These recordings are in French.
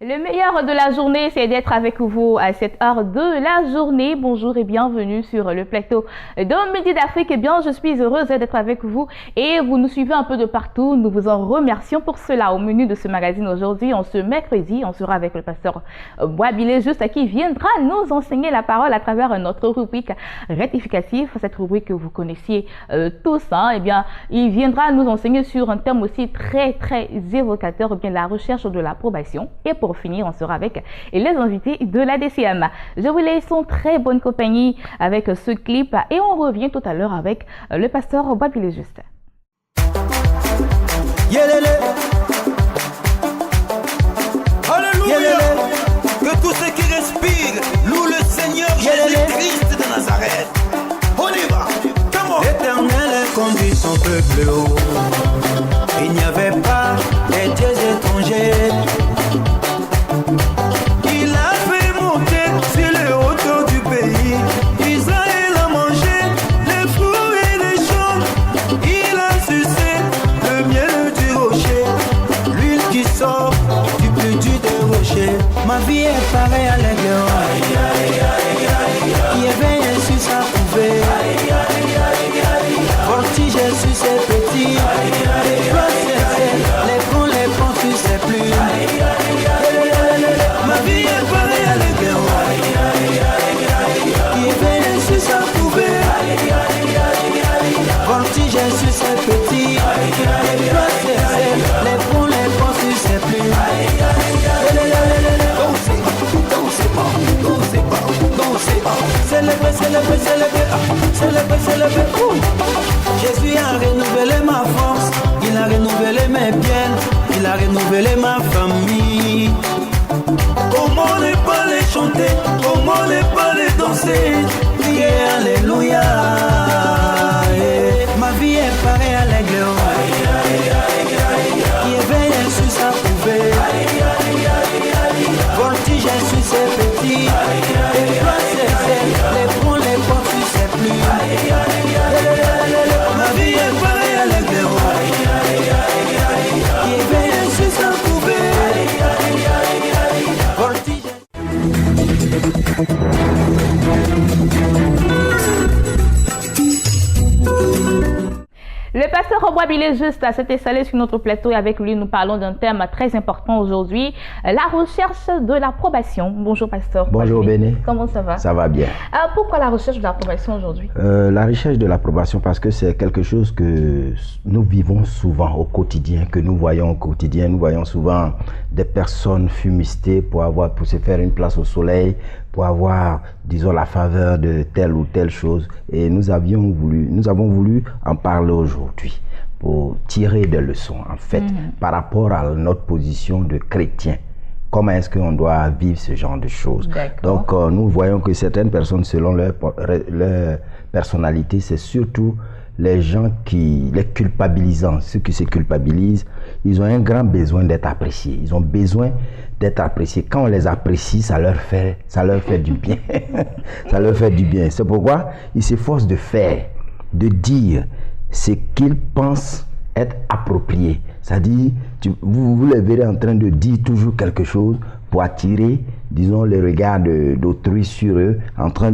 Le meilleur de la journée, c'est d'être avec vous à cette heure de la journée. Bonjour et bienvenue sur le plateau de Midi d'Afrique. Eh bien, je suis heureuse d'être avec vous et vous nous suivez un peu de partout. Nous vous en remercions pour cela. Au menu de ce magazine aujourd'hui, ce mercredi, on sera avec le pasteur Boabilé Juste qui viendra nous enseigner la parole à travers notre rubrique rectificative. Cette rubrique que vous connaissiez tous, eh bien, il viendra nous enseigner sur un thème aussi très évocateur, bien la recherche de l'approbation. Et pour finir, on sera avec les invités de la DCM. Je vous laisse en très bonne compagnie avec ce clip et on revient tout à l'heure avec le pasteur Boabilé Juste. Alléluia. Que tous ceux qui respirent louent le Seigneur Jésus-Christ de Nazareth. On y va. L'Éternel conduit son peuple haut. Il n'y avait pas des dieux étrangers. Il a fait monter sur le haut du pays. Israël a mangé les fruits et les champs. Il a sucé le miel du rocher, l'huile qui sort du plus dur des rochers. Ma vie est pareille à l'aigle qui éveille sur sa couvée. Voltige sur ses petits, les bras les ponts sur ses plumes. Ma vie est pareille à l'aigle qui éveille sur sa couvée. Voltige sur ses petits, les bras les ponts sur ses plumes. Célébrer. Jésus a renouvelé ma force, il a renouvelé mes biens, il a renouvelé ma famille. Comment ne pas les chanter, comment ne pas les danser, crier Alléluia. Ma vie est pareille à l'aigle qui éveille sur sa couvée. Voltige sur ses petits, les ponts sur ses plumes. Ma vie est pareille à l'aigle qui éveille sur sa couvée. Voltige. Le pasteur Boabilé Juste s'est installé sur notre plateau et avec lui nous parlons d'un thème très important aujourd'hui, la recherche de l'approbation. Bonjour pasteur. Bonjour Béné. Comment ça va? Ça va bien. Pourquoi la recherche de l'approbation aujourd'hui? La recherche de l'approbation parce que c'est quelque chose que nous vivons souvent au quotidien, que nous voyons au quotidien. Nous voyons souvent des personnes fumistées pour se faire une place au soleil, pour avoir, disons, la faveur de telle ou telle chose. Et nous avons voulu en parler aujourd'hui pour tirer des leçons, en fait, par rapport à notre position de chrétien. Comment est-ce qu'on doit vivre ce genre de choses? Donc, nous voyons que certaines personnes, selon leur personnalité, c'est surtout les gens les culpabilisants, ceux qui se culpabilisent, ils ont un grand besoin d'être appréciés. Ils ont besoin d'être appréciés. Quand on les apprécie, ça leur fait du bien. Ça leur fait du bien. C'est pourquoi ils s'efforcent de faire, de dire ce qu'ils pensent être approprié. C'est-à-dire, vous les verrez en train de dire toujours quelque chose pour attirer, disons, le regard d'autrui sur eux, en train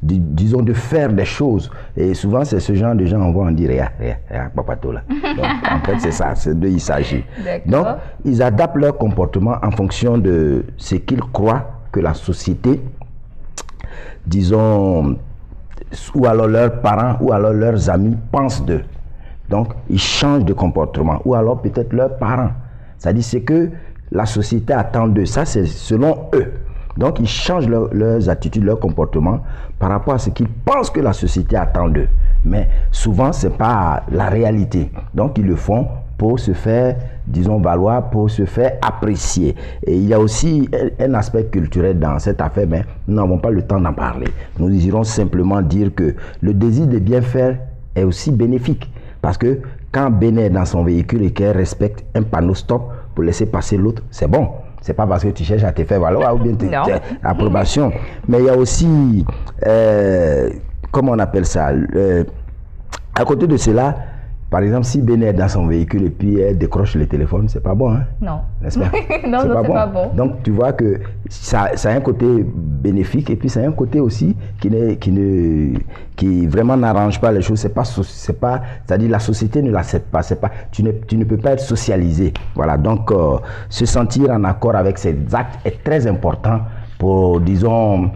disons, de faire des choses. Et souvent, c'est ce genre de gens, on va en dire, regarde, papato là. Donc, en fait, c'est ça, c'est de il s'agit. Donc, ils adaptent leur comportement en fonction de ce qu'ils croient que la société, disons, ou alors leurs parents, ou alors leurs amis pensent d'eux. Donc, ils changent de comportement, ou alors peut-être leurs parents. C'est-à-dire, c'est que la société attend d'eux. Ça, c'est selon eux. Donc, ils changent leurs attitudes, leur comportement par rapport à ce qu'ils pensent que la société attend d'eux. Mais souvent, ce n'est pas la réalité. Donc, ils le font pour se faire, disons, valoir, pour se faire apprécier. Et il y a aussi un aspect culturel dans cette affaire, mais nous n'avons pas le temps d'en parler. Nous irons simplement dire que le désir de bien faire est aussi bénéfique. Parce que quand Béné est dans son véhicule et qu'elle respecte un panneau stop, pour laisser passer l'autre, c'est bon. C'est pas parce que tu cherches à te faire valoir ou bien l'approbation. Mais il y a aussi, comment on appelle ça, à côté de cela, par exemple, si Béné est dans son véhicule et puis elle décroche le téléphone, c'est pas bon, hein? Non. N'est-ce pas? Non, c'est pas bon. Donc, tu vois que ça a un côté bénéfique et puis ça a un côté aussi qui vraiment n'arrange pas les choses. C'est-à-dire la société ne l'accepte pas. Tu ne peux pas être socialisé. Voilà. Donc, se sentir en accord avec ces actes est très important pour, disons,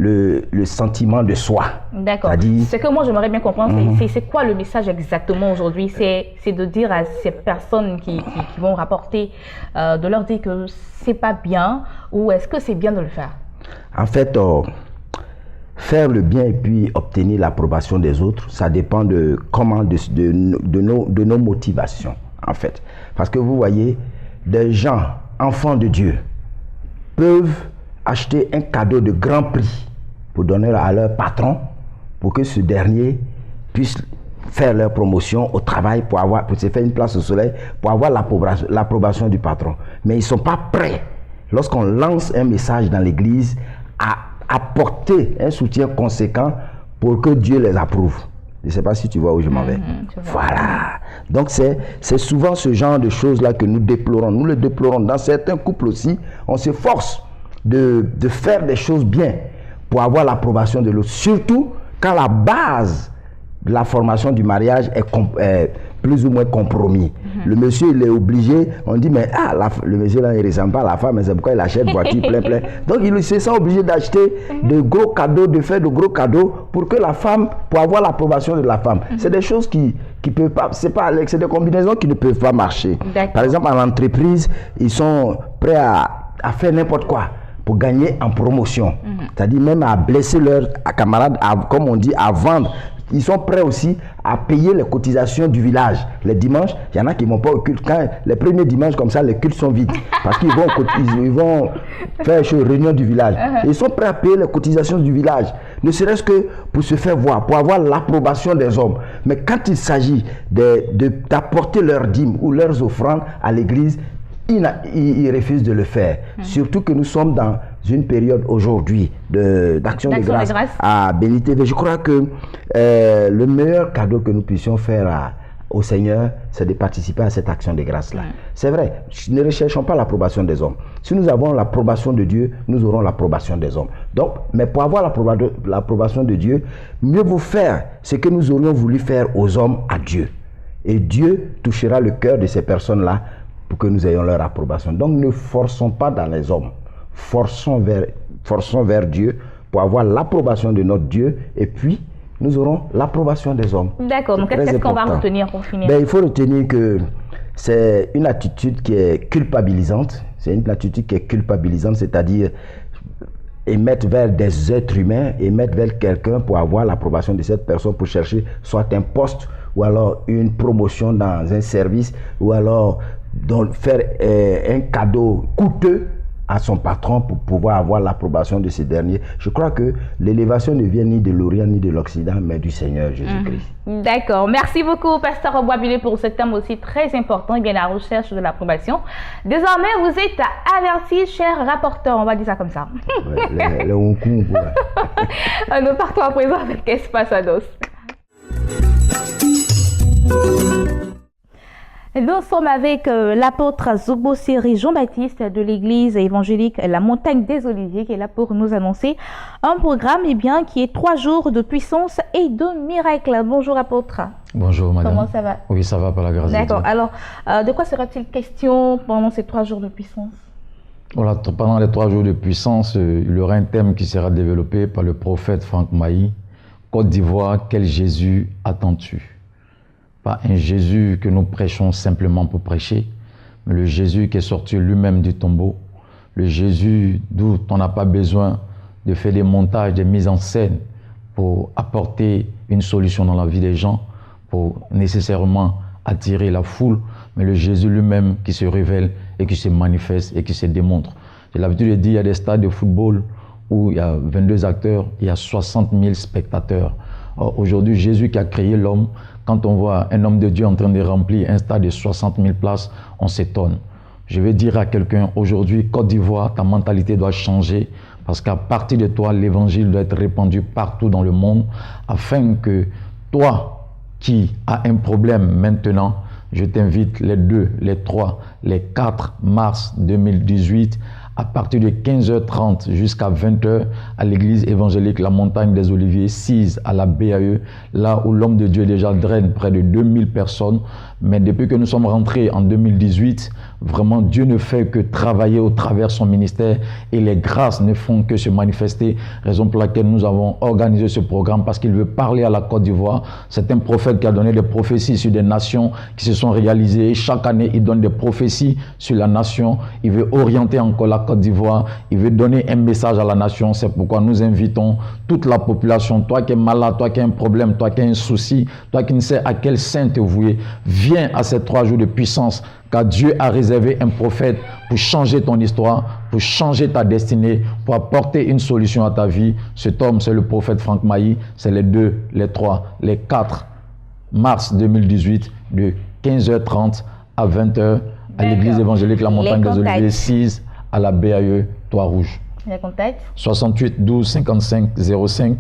le sentiment de soi. D'accord. Ce que moi j'aimerais bien comprendre, c'est quoi le message exactement aujourd'hui? C'est de dire à ces personnes qui vont rapporter, de leur dire que c'est pas bien, ou est-ce que c'est bien de le faire? En fait, faire le bien et puis obtenir l'approbation des autres, ça dépend de nos motivations, en fait. Parce que vous voyez, des gens, enfants de Dieu, peuvent acheter un cadeau de grand prix pour donner à leur patron, pour que ce dernier puisse faire leur promotion au travail, pour se faire une place au soleil, pour avoir l'approbation du patron. Mais ils ne sont pas prêts, lorsqu'on lance un message dans l'église, à apporter un soutien conséquent pour que Dieu les approuve. Je ne sais pas si tu vois où je m'en vais. Voilà. Donc c'est souvent ce genre de choses-là que nous déplorons. Nous le déplorons. Dans certains couples aussi, on s'efforce de faire des choses bien pour avoir l'approbation de l'autre. Surtout quand la base de la formation du mariage est plus ou moins compromis. Le monsieur, il est obligé, on dit, mais le monsieur là, il ne ressemble pas à la femme, mais c'est pourquoi il achète voiture plein. Donc il se sent obligé d'acheter de gros cadeaux, de faire de gros cadeaux pour que la femme, pour avoir l'approbation de la femme. C'est des choses qui peuvent pas, c'est des combinaisons qui ne peuvent pas marcher. Par exemple, en entreprise, ils sont prêts à faire n'importe quoi pour gagner en promotion. C'est-à-dire même à blesser leurs camarades, comme on dit, à vendre. Ils sont prêts aussi à payer les cotisations du village. Les dimanches, il y en a qui ne vont pas au culte. Quand les premiers dimanches comme ça, les cultes sont vides. Parce qu'ils vont faire une réunion du village. Ils sont prêts à payer les cotisations du village. Ne serait-ce que pour se faire voir, pour avoir l'approbation des hommes. Mais quand il s'agit d'apporter leurs dîmes ou leurs offrandes à l'église, ils refusent de le faire. Surtout que nous sommes dans une période aujourd'hui d'action de grâce à BNTV. Je crois que le meilleur cadeau que nous puissions faire au Seigneur, c'est de participer à cette action de grâce-là. C'est vrai, ne recherchons pas l'approbation des hommes. Si nous avons l'approbation de Dieu, nous aurons l'approbation des hommes. Donc, mais pour avoir l'approbation de Dieu, mieux vaut faire ce que nous aurions voulu faire aux hommes à Dieu. Et Dieu touchera le cœur de ces personnes-là pour que nous ayons leur approbation. Donc ne forçons pas dans les hommes, forçons vers Dieu pour avoir l'approbation de notre Dieu, et puis nous aurons l'approbation des hommes. D'accord, donc qu'est-ce qu'on va retenir pour finir? Il faut retenir que c'est une attitude qui est culpabilisante, c'est-à-dire émettre vers des êtres humains, émettre vers quelqu'un pour avoir l'approbation de cette personne, pour chercher soit un poste, ou alors une promotion dans un service, ou alors faire un cadeau coûteux à son patron pour pouvoir avoir l'approbation de ces derniers. Je crois que l'élévation ne vient ni de l'Orient ni de l'Occident, mais du Seigneur Jésus-Christ. D'accord. Merci beaucoup, Pasteur Boisbilé, pour ce thème aussi très important, et bien la recherche de l'approbation. Désormais, vous êtes avertis, cher rapporteur, on va dire ça comme ça. Le Hongkong, ouais. Nous partons à présent avec Espasados. Nous sommes avec l'apôtre Zobosiri Jean-Baptiste de l'église évangélique La Montagne des Oliviers, qui est là pour nous annoncer un programme qui est 3 jours de puissance et de miracles. Bonjour apôtre. Bonjour madame. Comment ça va? Oui, ça va par la grâce de Dieu. D'accord. Alors, de quoi sera-t-il question pendant ces 3 jours de puissance? Voilà, pendant les 3 jours de puissance, il y aura un thème qui sera développé par le prophète Franck Mailly. Côte d'Ivoire, quel Jésus attends-tu? Pas un Jésus que nous prêchons simplement pour prêcher, mais le Jésus qui est sorti lui-même du tombeau, le Jésus d'où on n'a pas besoin de faire des montages, des mises en scène pour apporter une solution dans la vie des gens, pour nécessairement attirer la foule, mais le Jésus lui-même qui se révèle et qui se manifeste et qui se démontre. J'ai l'habitude de dire, il y a des stades de football où il y a 22 acteurs, il y a 60 000 spectateurs. Aujourd'hui, Jésus qui a créé l'homme, quand on voit un homme de Dieu en train de remplir un stade de 60 000 places, on s'étonne. Je vais dire à quelqu'un aujourd'hui, Côte d'Ivoire, ta mentalité doit changer parce qu'à partir de toi, l'évangile doit être répandu partout dans le monde afin que toi qui as un problème maintenant, je t'invite les 2, les 3, les 4 mars 2018 à partir de 15h30 jusqu'à 20h à l'église évangélique La Montagne des Oliviers, 6 à la BAE, là où l'homme de Dieu déjà draine près de 2000 personnes. Mais depuis que nous sommes rentrés en 2018, vraiment Dieu ne fait que travailler au travers son ministère et les grâces ne font que se manifester. Raison pour laquelle nous avons organisé ce programme parce qu'il veut parler à la Côte d'Ivoire. C'est un prophète qui a donné des prophéties sur des nations qui se sont réalisées. Chaque année, il donne des prophéties sur la nation. Il veut orienter encore la Côte d'Ivoire. Il veut donner un message à la nation. C'est pourquoi nous invitons toute la population. Toi qui es malade, toi qui as un problème, toi qui as un souci, toi qui ne sais à quel saint te vouer, viens à ces 3 jours de puissance. Car Dieu a réservé un prophète pour changer ton histoire, pour changer ta destinée, pour apporter une solution à ta vie. Cet homme, c'est le prophète Franck Mailly. C'est les 2, les 3, les 4 mars 2018 de 15h30 à 20h à l'église évangélique La Montagne des Oliviers 6 à la BAE Trois-Rouges. Les contacts 68 12 55 05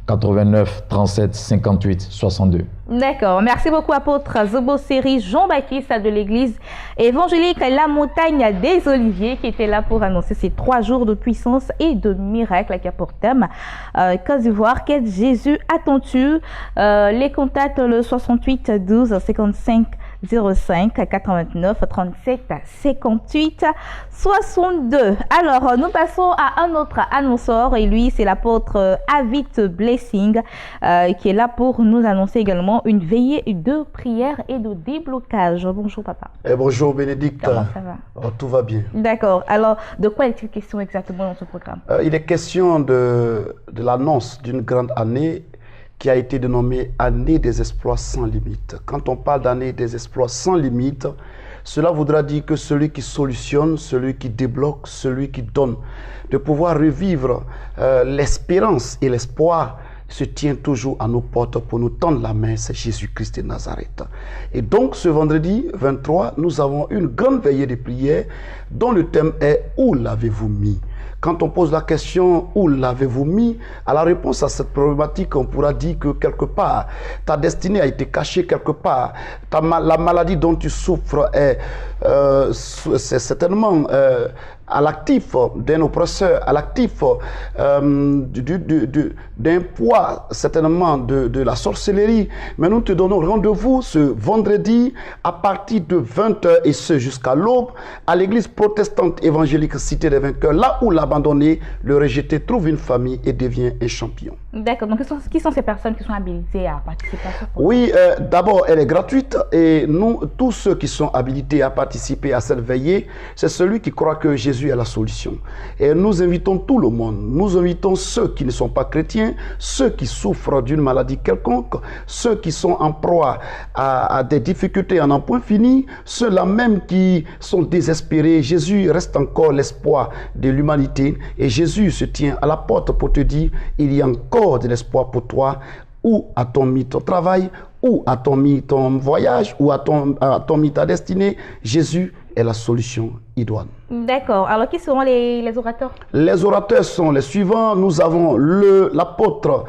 89 37 58 62. D'accord. Merci beaucoup, apôtre Zoboseri Jean-Baptiste de l'église évangélique La Montagne des Oliviers qui était là pour annoncer ces 3 jours de puissance et de miracles qui a pour thème Côte d'Ivoire. Quel Jésus attends-tu? Les contacts le 68 12 55 05 89 37 58 62. Alors, nous passons à un autre annonceur et lui, c'est l'apôtre Avid Blessing qui est là pour nous annoncer également une veillée de prière et de déblocage. Bonjour papa. Bonjour Bénédicte. Comment ça va? Oh, tout va bien. D'accord. Alors, de quoi est-il question exactement dans ce programme? Il est question de l'annonce d'une grande année qui a été dénommée Année des exploits sans limite. Quand on parle d'année des exploits sans limite, cela voudra dire que celui qui solutionne, celui qui débloque, celui qui donne, de pouvoir revivre l'espérance et l'espoir se tient toujours à nos portes pour nous tendre la main, c'est Jésus-Christ de Nazareth. Et donc ce vendredi 23, nous avons une grande veillée de prière dont le thème est « Où l'avez-vous mis ?» Quand on pose la question « Où l'avez-vous mis ?» à la réponse à cette problématique, on pourra dire que quelque part, ta destinée a été cachée quelque part. La maladie dont tu souffres c'est certainement à l'actif d'un oppresseur, à l'actif d'un poids certainement de la sorcellerie. Mais nous te donnons rendez-vous ce vendredi à partir de 20h et ce jusqu'à l'aube à l'église protestante évangélique Cité des Vainqueurs, là où l'abandonné, le rejeté trouve une famille et devient un champion. D'accord. Donc, qui sont ces personnes qui sont habilitées à participer à ce programme? Oui, d'abord, elle est gratuite et nous, tous ceux qui sont habilités à participer à cette veillée, c'est celui qui croit que Jésus est la solution. Et nous invitons tout le monde. Nous invitons ceux qui ne sont pas chrétiens, ceux qui souffrent d'une maladie quelconque, ceux qui sont en proie à des difficultés à n'en point fini, ceux-là même qui sont désespérés. Jésus reste encore l'espoir de l'humanité et Jésus se tient à la porte pour te dire, il y a encore de l'espoir pour toi. Où a-t-on mis ton travail? Où a-t-on mis ton voyage? Où a-t-on mis ta destinée? Jésus est la solution idoine. D'accord. Alors, qui seront les orateurs? Les orateurs sont les suivants. Nous avons l'apôtre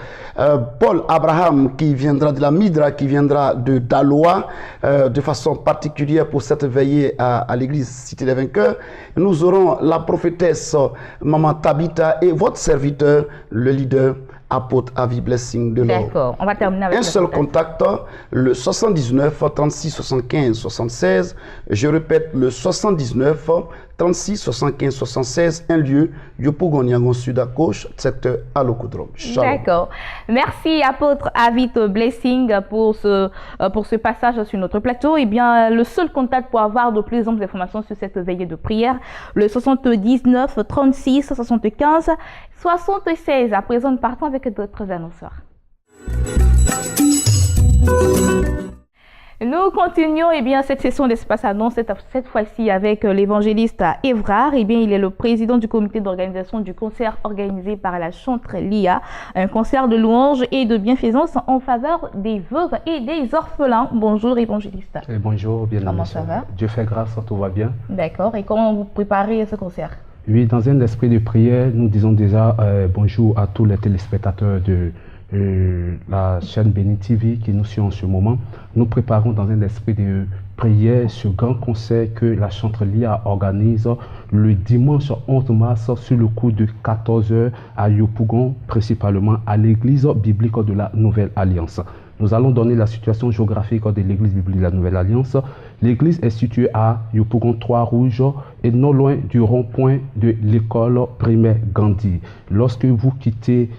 Paul Abraham qui viendra de la Midra, qui viendra de Daloa, de façon particulière pour cette veillée à l'église Cité des Vainqueurs. Nous aurons la prophétesse Maman Tabitha et votre serviteur, le leader, apôtre Avid Blessing de l'Or. D'accord, on va terminer avec un seul contact, le 79 36 75 76. Je répète, le 79 36 75 76. Un lieu, Yopougon Sud à gauche, secteur Alokodrome. D'accord. Merci apôtre Avid Blessing pour ce passage sur notre plateau. Eh bien, le seul contact pour avoir de plus amples informations sur cette veillée de prière, le 79 36 75 76. À présent, nous partons avec d'autres annonceurs. Nous continuons cette session d'Espace Annonce, cette fois-ci avec l'évangéliste Évrard. Il est le président du comité d'organisation du concert organisé par la Chantre Lia, un concert de louanges et de bienfaisance en faveur des veuves et des orphelins. Bonjour évangéliste. Bonjour, bien Comment ça va? Dieu fait grâce, tout va bien. D'accord, et comment vous préparez ce concert? Oui, dans un esprit de prière, nous disons déjà bonjour à tous les téléspectateurs de la chaîne Béni TV qui nous suivent en ce moment. Nous préparons dans un esprit de prière ce grand concert que la Chantre Lia organise le dimanche 11 mars sur le coup de 14 h à Yopougon, principalement à l'église biblique de la Nouvelle Alliance. Nous allons donner la situation géographique de l'église biblique de la Nouvelle Alliance. L'église est située à Yopougon 3 Rouge et non loin du rond-point de l'école primaire Gandhi. Lorsque vous quittez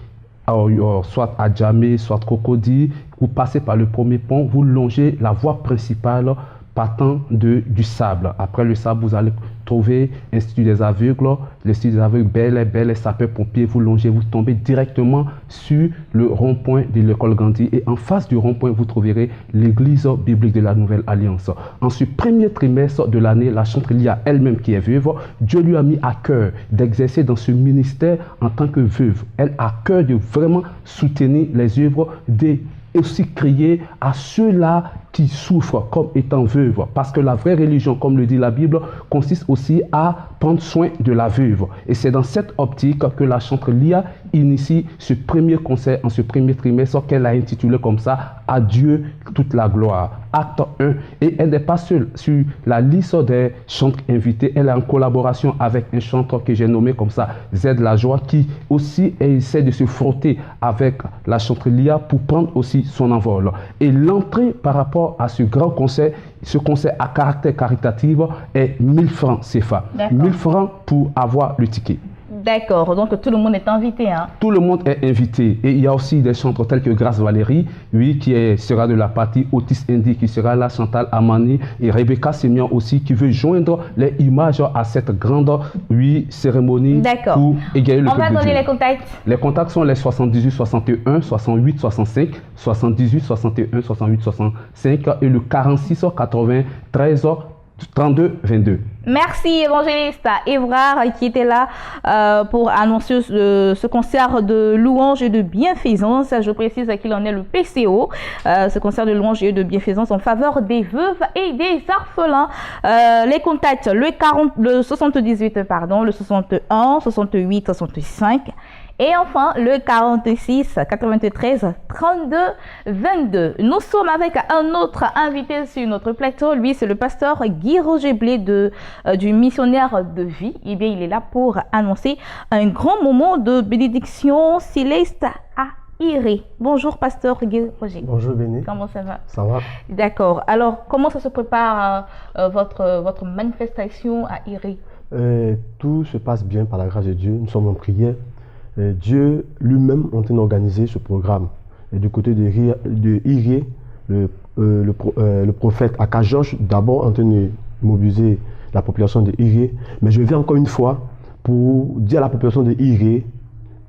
soit à Djamé, soit Cocody, vous passez par le premier pont, vous longez la voie principale partant du sable. Après le sable, vous allez trouver l'Institut des aveugles, l'Institut des aveugles Bel sapeurs-pompiers, vous longez, vous tombez directement sur le rond-point de l'école Gandhi et en face du rond-point, vous trouverez l'église biblique de la Nouvelle Alliance. En ce premier trimestre de l'année, la Chantre Lia elle-même qui est veuve, Dieu lui a mis à cœur d'exercer dans ce ministère en tant que veuve. Elle a à cœur de vraiment soutenir les œuvres des et aussi crier à ceux-là qui souffrent comme étant veuves. Parce que la vraie religion, comme le dit la Bible, consiste aussi à prendre soin de la veuve. Et c'est dans cette optique que la Chantre Lia initie ce premier concert en ce premier trimestre qu'elle a intitulé comme ça « À Dieu toute la gloire ». Acte 1. Et elle n'est pas seule sur la liste des chantres invités. Elle est en collaboration avec un chanteur que j'ai nommé comme ça, Z La Joie, qui aussi essaie de se frotter avec la Chantre Lia pour prendre aussi son envol. Et l'entrée par rapport à ce grand concert, ce concert à caractère caritatif est 1000 francs CFA. 1000 francs pour avoir le ticket. D'accord, donc tout le monde est invité. Hein? Tout le monde est invité. Et il y a aussi des chantres tels que Grâce Valérie, oui, sera de la partie Otis Indy, qui sera là, Chantal Amani et Rebecca Sémian aussi, qui veut joindre les images à cette grande cérémonie pour égayer le peuple de Dieu. On va donner les contacts. Les contacts sont les 78 61 68 65, 78 61 68 65 et le 46 93 32 22. Merci évangéliste Évrard qui était là pour annoncer ce concert de louanges et de bienfaisance. Je précise qu'il en est le PCO, ce concert de louanges et de bienfaisance en faveur des veuves et des orphelins. Les contacts, le 78, pardon, le 61, 68, 65. Et enfin, le 46 93 32 22. Nous sommes avec un autre invité sur notre plateau. Lui, c'est le pasteur Guy Roger Blé du missionnaire de vie. Eh bien, il est là pour annoncer un grand moment de bénédiction céleste à Iré. Bonjour, pasteur Guy Roger. Bonjour, Béni. Comment ça va? Ça va. D'accord. Alors, comment ça se prépare votre manifestation à Iré? Tout se passe bien par la grâce de Dieu. Nous sommes en prière. Dieu lui-même est en train d'organiser ce programme. Et du côté de Iré, le prophète Akajosh, d'abord en train de mobiliser la population de Iré. Mais je viens encore une fois pour dire à la population de Iré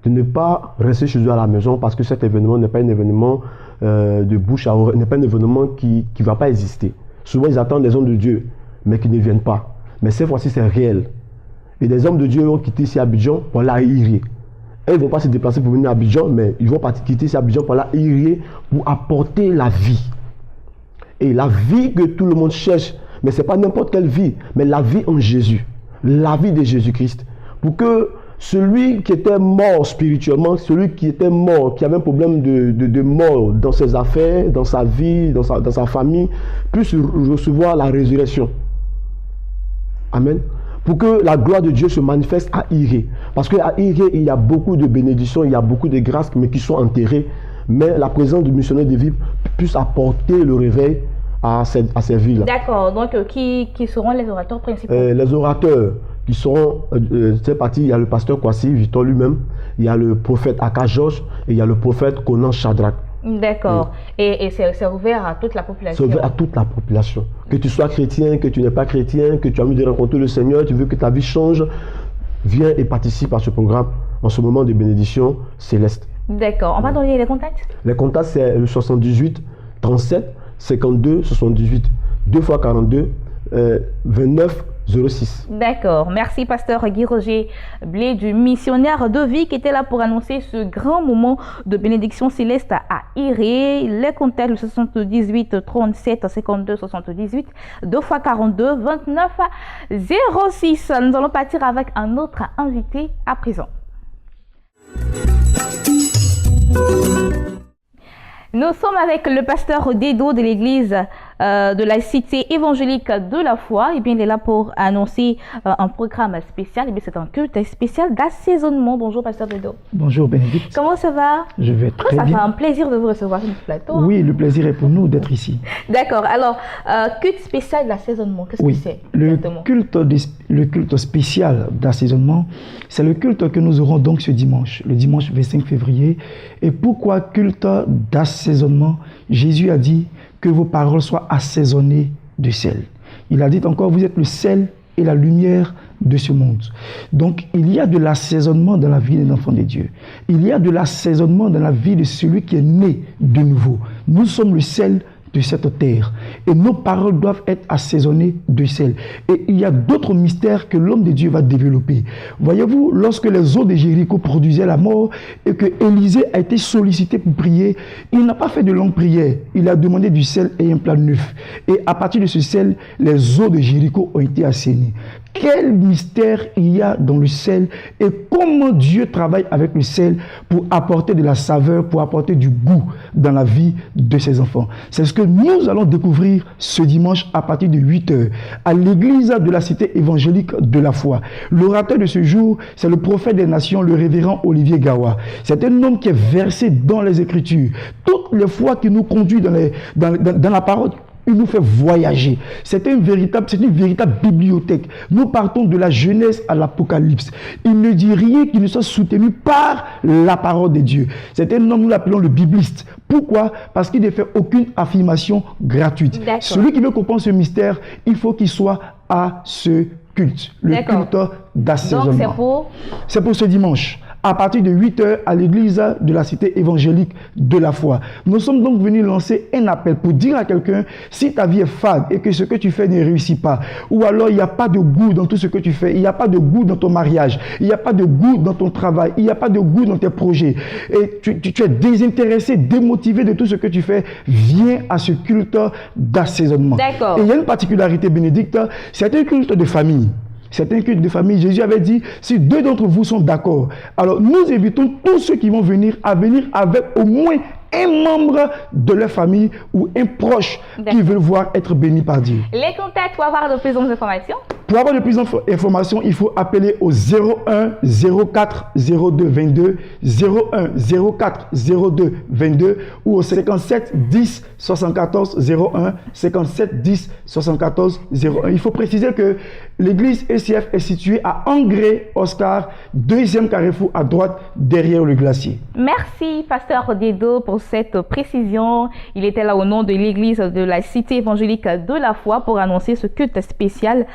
de ne pas rester chez eux à la maison parce que cet événement n'est pas un événement de bouche à oreille, n'est pas un événement qui ne va pas exister. Souvent, ils attendent les hommes de Dieu, mais qui ne viennent pas. Mais cette fois-ci, c'est réel. Et des hommes de Dieu ont quitté ici Abidjan pour aller à Iré. Ils ne vont pas se déplacer pour venir à Abidjan, mais ils vont quitter ici Abidjan pour aller à Iré pour apporter la vie. Et la vie que tout le monde cherche, mais ce n'est pas n'importe quelle vie, mais la vie en Jésus. La vie de Jésus-Christ. Pour que celui qui était mort spirituellement, celui qui était mort, qui avait un problème de mort dans ses affaires, dans sa vie, dans sa famille, puisse recevoir la résurrection. Amen. Pour que la gloire de Dieu se manifeste à Iré. Parce qu'à Iré, il y a beaucoup de bénédictions, il y a beaucoup de grâces, mais qui sont enterrées. Mais la présence du missionnaire de vie puisse apporter le réveil à ces villes. D'accord. Donc, qui seront les orateurs principaux? Les orateurs qui seront, c'est parti, il y a le pasteur Kwasi, Victor lui-même, il y a le prophète Akajosh et il y a le prophète Conan Shadrach. D'accord. Et c'est ouvert à toute la population? C'est ouvert à toute la population. Que tu sois chrétien, que tu n'es pas chrétien, que tu as envie de rencontrer le Seigneur, tu veux que ta vie change, viens et participe à ce programme en ce moment de bénédiction céleste. D'accord. On va donner les contacts? Les contacts, c'est le 78 37 52 78. 2 fois 42, 29 06. D'accord. Merci, pasteur Guy-Roger Blé, du missionnaire de vie, qui était là pour annoncer ce grand moment de bénédiction céleste à Iré. Les contacts, le 78 37 52 78, 2 fois 42, 29 06. Nous allons partir avec un autre invité à présent. Nous sommes avec le pasteur Dedo de l'église de la cité évangélique de la foi. Et bien, il est là pour annoncer un programme spécial. Et bien, c'est un culte spécial d'assaisonnement. Bonjour, pasteur Dedo. Bonjour, Bénédicte. Comment ça va? Je vais très bien. Ça fait un plaisir de vous recevoir sur notre plateau. Oui, le plaisir est pour nous d'être ici. D'accord. Alors, culte spécial d'assaisonnement, qu'est-ce que c'est exactement? Le culte spécial d'assaisonnement, c'est le culte que nous aurons donc ce dimanche, le dimanche 25 février. Et pourquoi culte d'assaisonnement? Jésus a dit que vos paroles soient assaisonnées de sel. Il a dit encore, vous êtes le sel et la lumière de ce monde. Donc, il y a de l'assaisonnement dans la vie des enfants de Dieu. Il y a de l'assaisonnement dans la vie de celui qui est né de nouveau. Nous sommes le sel de cette terre. Et nos paroles doivent être assaisonnées de sel. Et il y a d'autres mystères que l'homme de Dieu va développer. Voyez-vous, lorsque les eaux de Jéricho produisaient la mort et que Élisée a été sollicité pour prier, il n'a pas fait de longue prière. Il a demandé du sel et un plat neuf. Et à partir de ce sel, les eaux de Jéricho ont été assainies. Quel mystère il y a dans le sel et comment Dieu travaille avec le sel pour apporter de la saveur, pour apporter du goût dans la vie de ses enfants. C'est ce que nous allons découvrir ce dimanche à partir de 8h à l'église de la cité évangélique de la foi. L'orateur de ce jour, c'est le prophète des nations, le révérend Olivier Gawa. C'est un homme qui est versé dans les Écritures. Toutes les fois qu'il nous conduit dans la parole, il nous fait voyager. C'est une véritable bibliothèque. Nous partons de la Genèse à l'Apocalypse. Il ne dit rien qui ne soit soutenu par la parole de Dieu. C'est un homme, nous l'appelons le bibliste. Pourquoi? Parce qu'il ne fait aucune affirmation gratuite. Celui qui veut comprendre ce mystère, il faut qu'il soit à ce culte. Le culte d'assaisonnement. Donc c'est pour ce dimanche, à partir de 8h à l'église de la cité évangélique de la foi. Nous sommes donc venus lancer un appel pour dire à quelqu'un, si ta vie est fade et que ce que tu fais ne réussit pas, ou alors il n'y a pas de goût dans tout ce que tu fais, il n'y a pas de goût dans ton mariage, il n'y a pas de goût dans ton travail, il n'y a pas de goût dans tes projets, et tu es désintéressé, démotivé de tout ce que tu fais, viens à ce culte d'assaisonnement. Et il y a une particularité, Bénédicte, c'est un culte de famille. C'est un culte de famille. Jésus avait dit, si deux d'entre vous sont d'accord, alors nous invitons tous ceux qui vont venir à venir avec au moins un membre de leur famille ou un proche qui veut voir être béni par Dieu. Les contacts pour avoir de plus d'informations? Pour avoir de plus d'informations, il faut appeler au 01 04 02 22, 01 04 02 22 ou au 57 10 74 01, 57 10 74 01. Il faut préciser que l'église ECF est située à Angré, Oscar, deuxième carrefour à droite, derrière le glacier. Merci, pasteur Dedo, pour cette précision. Il était là au nom de l'église de la cité évangélique de la foi pour annoncer ce culte spécial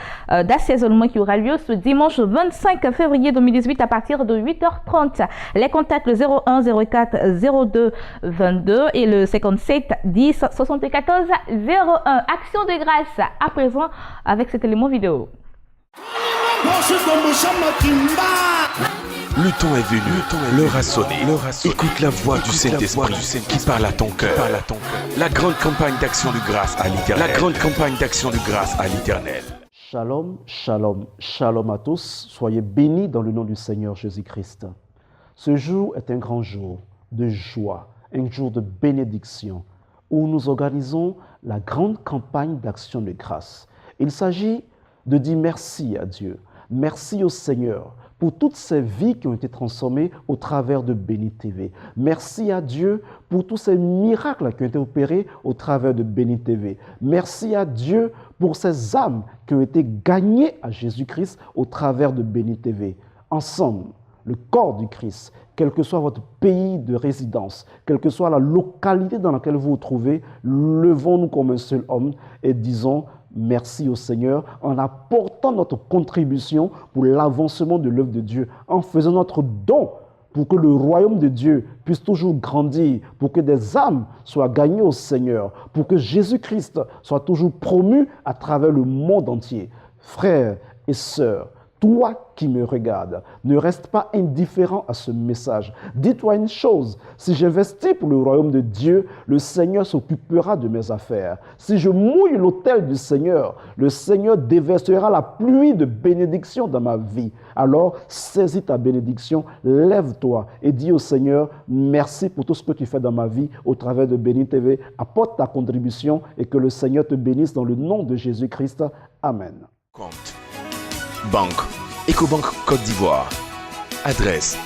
d'assaisonnement qui aura lieu ce dimanche 25 février 2018 à partir de 8h30. Les contacts, le 01 04 02 22 et le 57 10 74 01. Action de grâce à présent avec cet élément vidéo. Le temps est venu, l'heure a sonné. Écoute la voix du Saint-Esprit qui parle à ton cœur. La grande campagne d'action de grâce à l'Éternel. Shalom, shalom, shalom à tous. Soyez bénis dans le nom du Seigneur Jésus-Christ. Ce jour est un grand jour de joie, un jour de bénédiction, où nous organisons la grande campagne d'action de grâce. Il s'agit de dire merci à Dieu, merci au Seigneur pour toutes ces vies qui ont été transformées au travers de Béni TV. Merci à Dieu pour tous ces miracles qui ont été opérés au travers de Béni TV. Merci à Dieu pour ces âmes qui ont été gagnées à Jésus-Christ au travers de Béni TV. Ensemble, le corps du Christ, quel que soit votre pays de résidence, quelle que soit la localité dans laquelle vous vous trouvez, levons-nous comme un seul homme et disons merci au Seigneur en apportant notre contribution pour l'avancement de l'œuvre de Dieu, en faisant notre don pour que le royaume de Dieu puisse toujours grandir, pour que des âmes soient gagnées au Seigneur, pour que Jésus-Christ soit toujours promu à travers le monde entier. Frères et sœurs, toi qui me regardes, ne reste pas indifférent à ce message. Dis-toi une chose, si j'investis pour le royaume de Dieu, le Seigneur s'occupera de mes affaires. Si je mouille l'autel du Seigneur, le Seigneur déversera la pluie de bénédiction dans ma vie. Alors, saisis ta bénédiction, lève-toi et dis au Seigneur, merci pour tout ce que tu fais dans ma vie au travers de Béni TV. Apporte ta contribution et que le Seigneur te bénisse dans le nom de Jésus-Christ. Amen. Compte. Banque. Ecobank Côte d'Ivoire. Adresse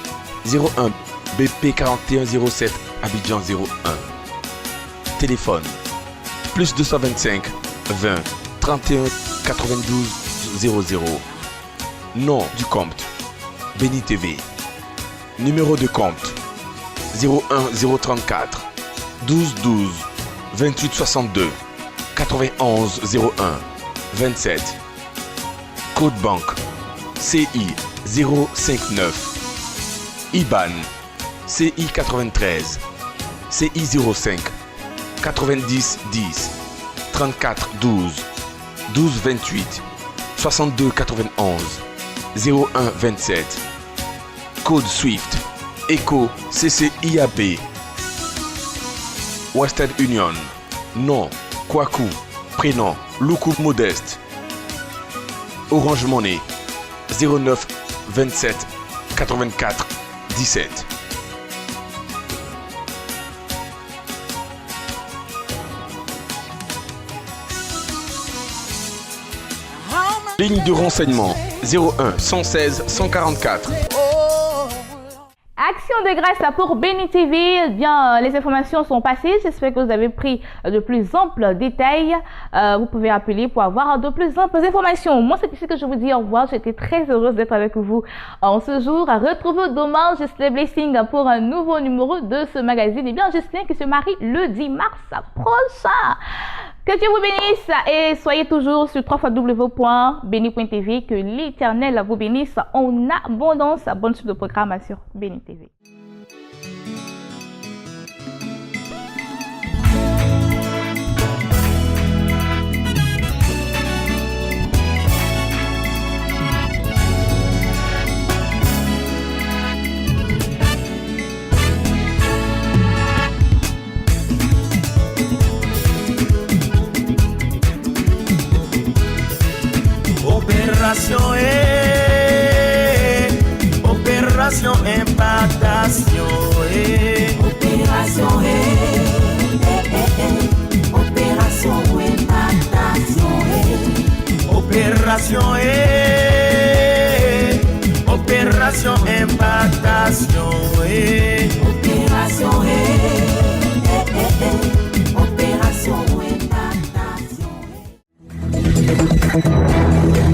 01 BP 4107 Abidjan 01. Téléphone plus 225 20 31 92 00. Nom du compte Béni TV. Numéro de compte 01 034 12 12 28 62 91 01 27. Code banque CI 059 IBAN CI 93 CI 05 90 10 34 12 12 28 62 91 01 27. Code SWIFT ECO CCIAB Western Union. Nom Kwaku. Prénom Loukou Modeste. Orange Money 09 27 84 17. Ligne de renseignement 01 116 144. Action de grâce pour Béni TV. Eh bien, les informations sont passées. J'espère que vous avez pris de plus amples détails. Vous pouvez appeler pour avoir de plus amples informations. Moi, c'est ici que je vous dis au revoir. J'étais très heureuse d'être avec vous en ce jour. Retrouvez demain Justin Blessing pour un nouveau numéro de ce magazine. Eh bien, Justin qui se marie le 10 mars prochain. Que Dieu vous bénisse et soyez toujours sur www.beni.tv. Que l'Éternel vous bénisse en abondance. Bonne suite de programme sur Béni TV. Opération impactation. Opération Opération impactation. Opération Opération impactation. Opération Opération impactation.